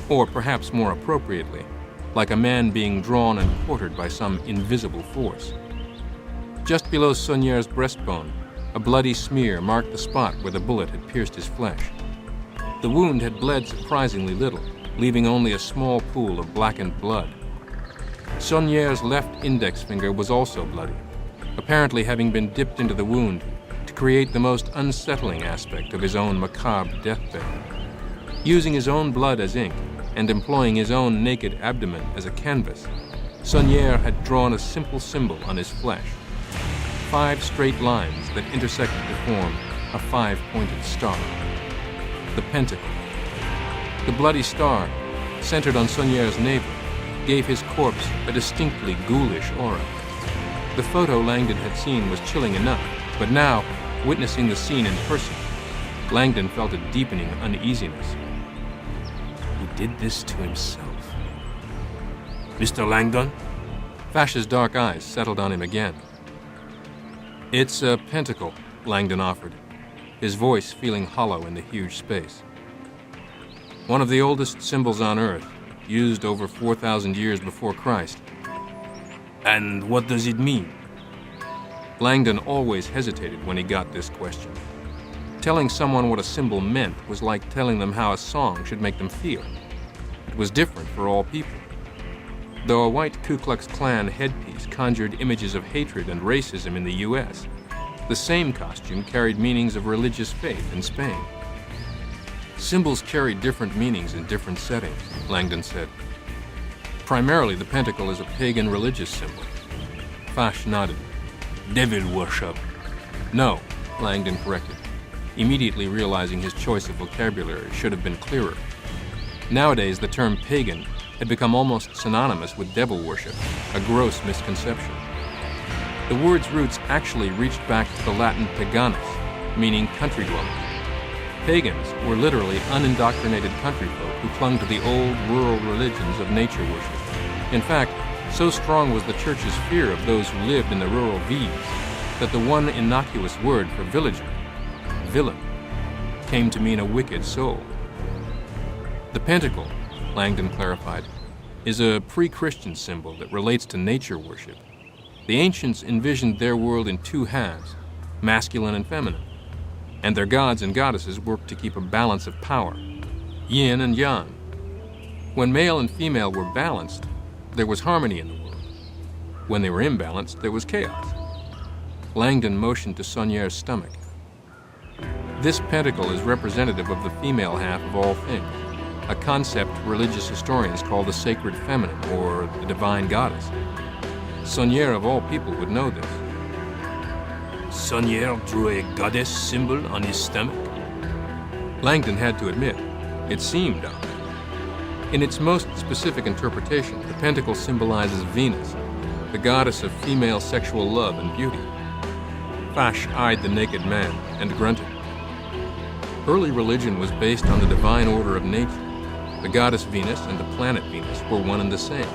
Or perhaps more appropriately, like a man being drawn and quartered by some invisible force. Just below Saunier's breastbone, a bloody smear marked the spot where the bullet had pierced his flesh. The wound had bled surprisingly little, leaving only a small pool of blackened blood. Saunier's left index finger was also bloody, apparently having been dipped into the wound to create the most unsettling aspect of his own macabre deathbed. Using his own blood as ink and employing his own naked abdomen as a canvas, Saunier had drawn a simple symbol on his flesh, 5 straight lines that intersected to form a 5-pointed star. The pentacle. The bloody star, centered on Saunier's navel, gave his corpse a distinctly ghoulish aura. The photo Langdon had seen was chilling enough, but now, witnessing the scene in person, Langdon felt a deepening uneasiness. He did this to himself. Mr. Langdon? Fash's dark eyes settled on him again. It's a pentacle, Langdon offered, his voice feeling hollow in the huge space. One of the oldest symbols on Earth, used over 4,000 years before Christ. And what does it mean? Langdon always hesitated when he got this question. Telling someone what a symbol meant was like telling them how a song should make them feel. It was different for all people. Though a white Ku Klux Klan headpiece conjured images of hatred and racism in the U.S., the same costume carried meanings of religious faith in Spain. Symbols carry different meanings in different settings, Langdon said. Primarily, the pentacle is a pagan religious symbol. Fash nodded. Devil worship. No, Langdon corrected, immediately realizing his choice of vocabulary should have been clearer. Nowadays, the term pagan had become almost synonymous with devil worship, a gross misconception. The word's roots actually reached back to the Latin paganus, meaning country dwellers. Pagans were literally unindoctrinated country folk who clung to the old rural religions of nature worship. In fact, so strong was the church's fear of those who lived in the rural villes that the one innocuous word for villager, villain, came to mean a wicked soul. The pentacle, Langdon clarified, is a pre-Christian symbol that relates to nature worship. The ancients envisioned their world in 2 halves, masculine and feminine, and their gods and goddesses worked to keep a balance of power, yin and yang. When male and female were balanced, there was harmony in the world. When they were imbalanced, there was chaos. Langdon motioned to Saunier's stomach. This pentacle is representative of the female half of all things, a concept religious historians call the sacred feminine, or the divine goddess. Saunier, of all people, would know this. Saunier drew a goddess symbol on his stomach? Langdon had to admit, it seemed odd. In its most specific interpretation, the pentacle symbolizes Venus, the goddess of female sexual love and beauty. Fash eyed the naked man and grunted. Early religion was based on the divine order of nature. The goddess Venus and the planet Venus were one and the same.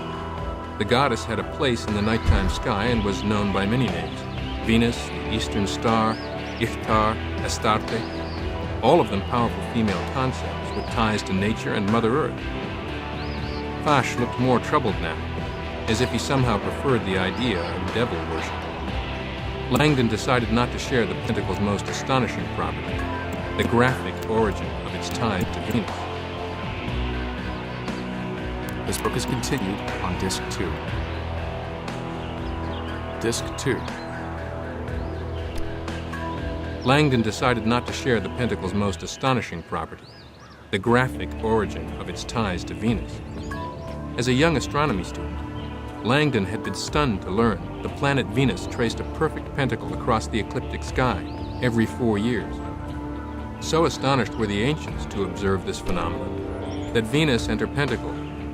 The goddess had a place in the nighttime sky and was known by many names. Venus, the Eastern Star, Ishtar, Astarte, all of them powerful female concepts with ties to nature and Mother Earth. Fash looked more troubled now, as if he somehow preferred the idea of devil worship. Langdon decided not to share the pentacle's most astonishing property, the graphic origin of its tie to Venus. This book is continued on Disc 2. Disc 2. Langdon decided not to share the pentacle's most astonishing property, the graphic origin of its ties to Venus. As a young astronomy student, Langdon had been stunned to learn the planet Venus traced a perfect pentacle across the ecliptic sky every 4 years. So astonished were the ancients to observe this phenomenon that Venus and her pentacle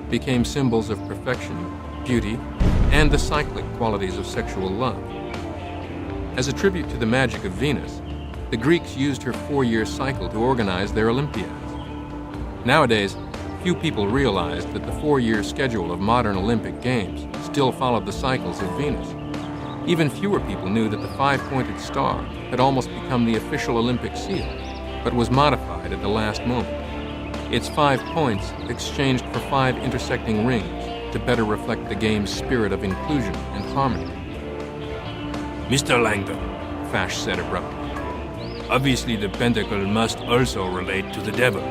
became symbols of perfection, beauty, and the cyclic qualities of sexual love. As a tribute to the magic of Venus, the Greeks used her 4-year cycle to organize their Olympiads. Nowadays, few people realized that the 4-year schedule of modern Olympic Games still followed the cycles of Venus. Even fewer people knew that the 5-pointed star had almost become the official Olympic seal, but was modified at the last moment. its 5 points exchanged for 5 intersecting rings to better reflect the game's spirit of inclusion and harmony. Mr. Langdon, Fash said abruptly. obviously the pentacle must also relate to the devil.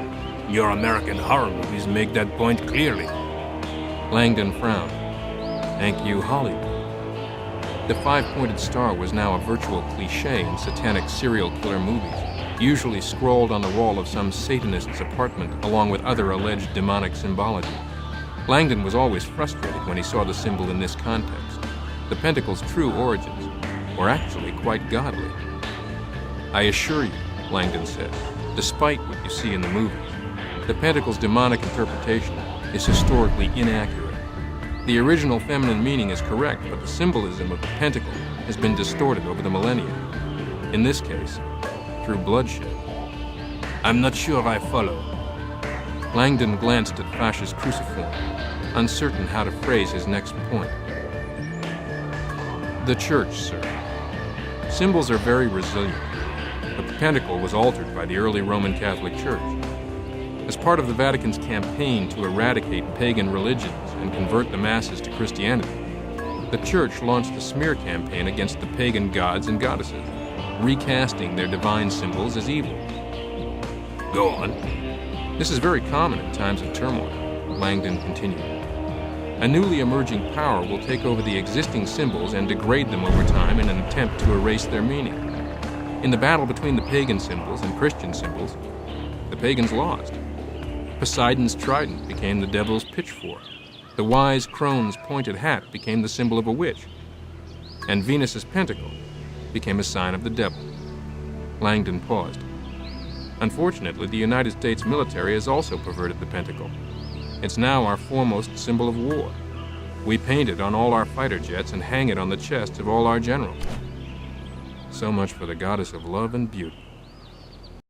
Your American horror movies make that point clearly. Langdon frowned. Thank you, Hollywood. The 5-pointed star was now a virtual cliché in satanic serial killer movies, usually scrawled on the wall of some Satanist's apartment along with other alleged demonic symbology. Langdon was always frustrated when he saw the symbol in this context. The pentacle's true origins were actually quite godly. I assure you, Langdon said, despite what you see in the movies, the pentacle's demonic interpretation is historically inaccurate. The original feminine meaning is correct, but the symbolism of the pentacle has been distorted over the millennia. In this case, through bloodshed. I'm not sure I follow. Langdon glanced at Fash's cruciform, uncertain how to phrase his next point. The church, sir. Symbols are very resilient, but the pentacle was altered by the early Roman Catholic Church. As part of the Vatican's campaign to eradicate pagan religions and convert the masses to Christianity, the Church launched a smear campaign against the pagan gods and goddesses, recasting their divine symbols as evil. Go on. This is very common in times of turmoil, Langdon continued. A newly emerging power will take over the existing symbols and degrade them over time in an attempt to erase their meaning. In the battle between the pagan symbols and Christian symbols, the pagans lost. Poseidon's trident became the devil's pitchfork. The wise crone's pointed hat became the symbol of a witch. And Venus's pentacle became a sign of the devil. Langdon paused. Unfortunately, the United States military has also perverted the pentacle. It's now our foremost symbol of war. We paint it on all our fighter jets and hang it on the chests of all our generals. So much for the goddess of love and beauty.